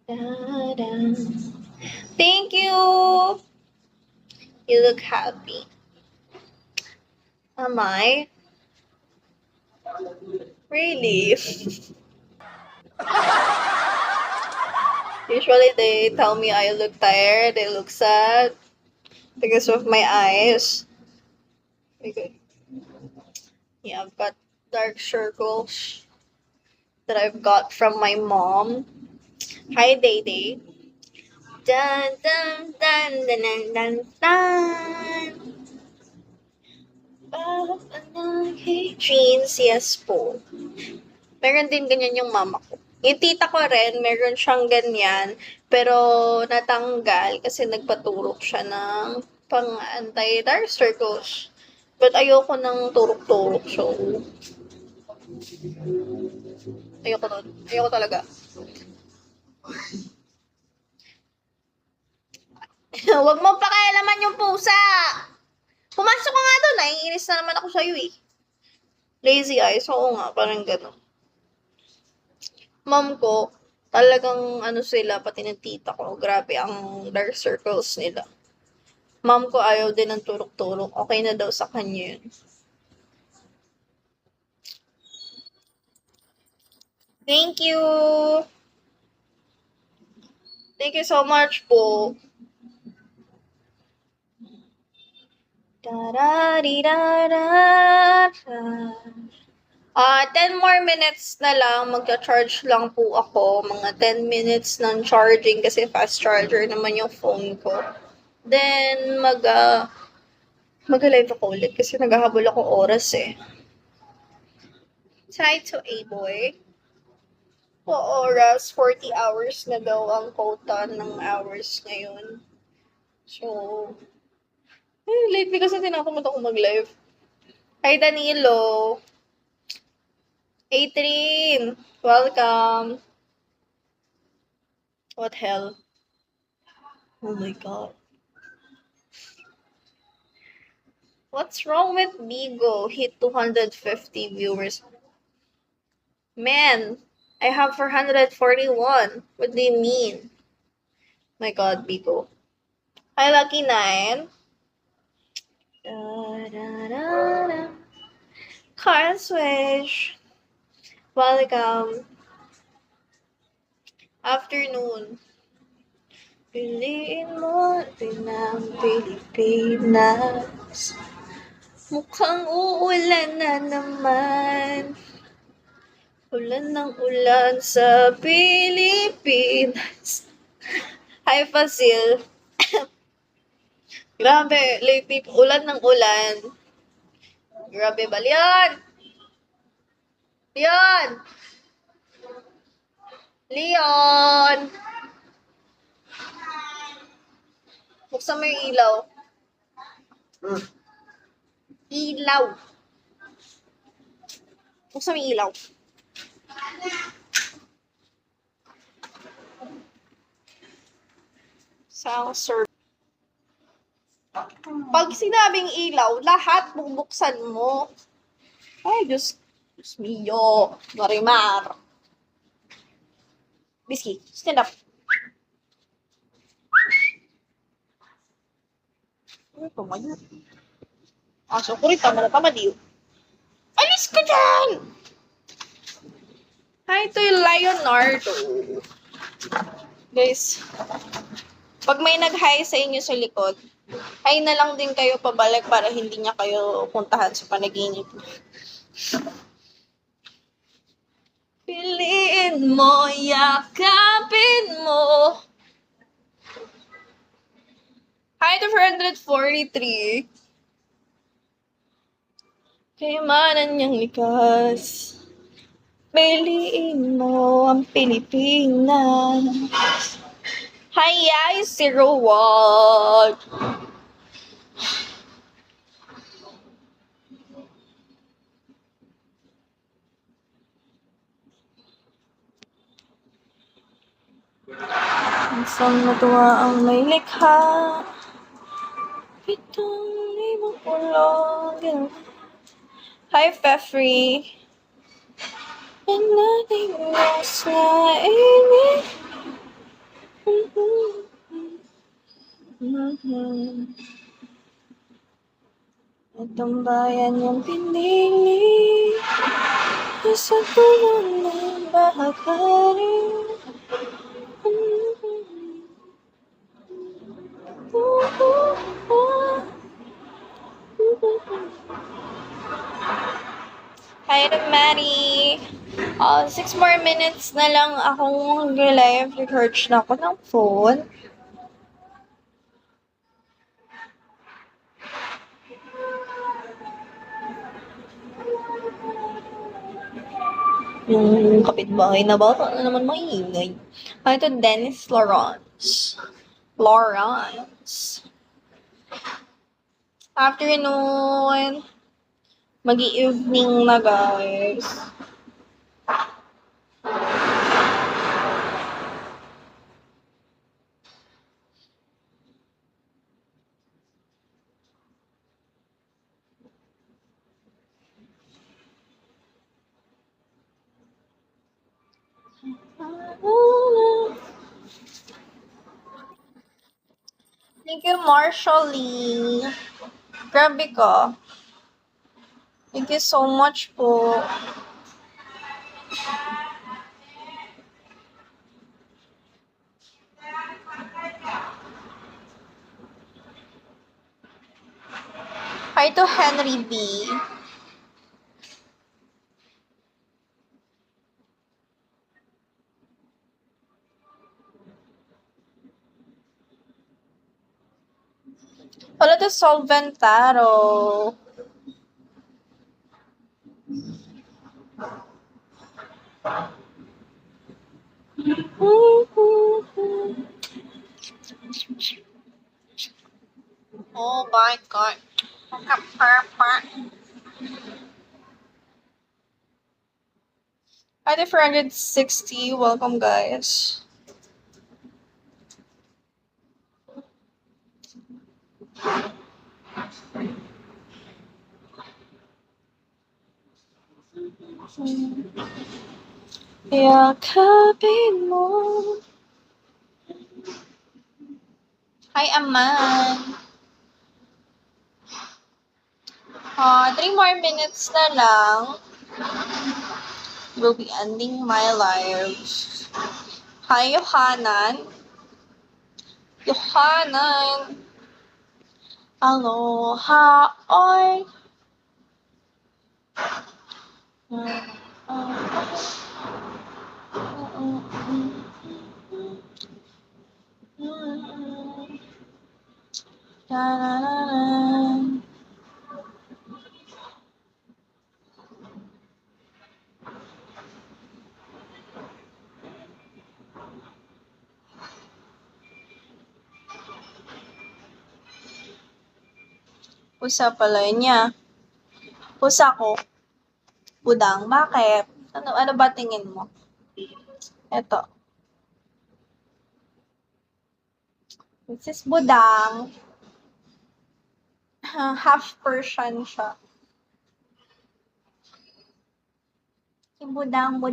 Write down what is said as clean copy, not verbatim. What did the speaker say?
Da-da. Thank you! You look happy. Am I? Really? Usually they tell me I look tired, they look sad because of my eyes. Okay. Yeah, I've got dark circles that I've got from my mom. Hi, Day Day. Dun dun dun dun dun dun dun. Jeans, yes po. Meron din ganyan yung mama ko. Yung tita ko rin, meron siyang ganyan, pero natanggal kasi nagpaturok siya ng pang anti-dark circles. But ayoko ng turok-turok, so ayoko nun. Ayoko talaga. Huwag mo pakialaman yung pusa! Pumasok ka nga doon, naiinis na naman ako sa'yo eh. Lazy eyes, oo nga, parang gano'n. Mom ko, talagang ano sila, pati ng tita ko, grabe ang dark circles nila. Mom ko ayaw din ng turok-turok, okay na daw sa kanya yun. Thank you! Thank you so much po. 10 more minutes na lang, magcha-charge lang po ako. Mga 10 minutes ng charging kasi fast charger naman yung phone ko. Then, mag-live ako ulit kasi naghahabol ako oras eh. Try to A-boy. Po oras, 40 hours na daw ang quota ng hours ngayon. So, lately kasi tinatamad ako mag-live. Hi, Danilo! Adrian! Welcome! What hell? Oh my god. What's wrong with Bigo? Hit 250 viewers. Man, I have 441. What do you mean? My god, Bigo. Hi, Lucky 9. Car Switch. Welcome. Afternoon. Piliin mo din ang Pilipinas. Mukhang uulan na naman. Ulan ng ulan sa Pilipinas. Hi, Fasil. Grabe, lately, ulan ng ulan. Grabe ba? Leon! Leon! Leon! Buksan mo yung ilaw. Ilaw. Buksan mo yung ilaw. Sound sir. Pag sinabing ilaw, lahat bubuksan mo. Ay, Diyos mio. Marimar. Bisky, stand up. Ano ito, mayo? Aso ko rin, tama na tama diyo. Alis ka dyan! Hi, ito yung Leonardo. Guys, pag may nag-hi sa inyo sa likod, hi na lang din kayo pabalik para hindi niya kayo puntahan sa panaginip. Piliin mo, yakapin mo. Hi to 443. Kayamanan niyang likas. Piliin mo ang Pilipinas. Hi, 01. Isang natuwa ang may likha. 7,000 pulo. Hi, Fefri. And not Matigas na init. Itong bayan yung pinili. Sa tulong ng bahagari. Hi, Maddie! 6 more minutes na lang akong live record na ako ng phone. Yung kapitbahay na bata na naman maingay. Ito, Dennis Lawrence. Afternoon. Mag-evening na, guys. Thank you, Marshall Lee. Grabe ka. Thank you so much po. Hi to Henry B. Wala to Solventaro. Oh my god. Hi to 460. Welcome, guys. Yakapin mo. Hi, Aman. 3 more minutes na lang. Will be ending my live. Hi, Yohanan. Aloha, oi. Pusa pala niya. Pusa ko. Budang. Bakit? Ano ba tingin mo? Eto. This is Budang. Half Persian siya. Si Budang.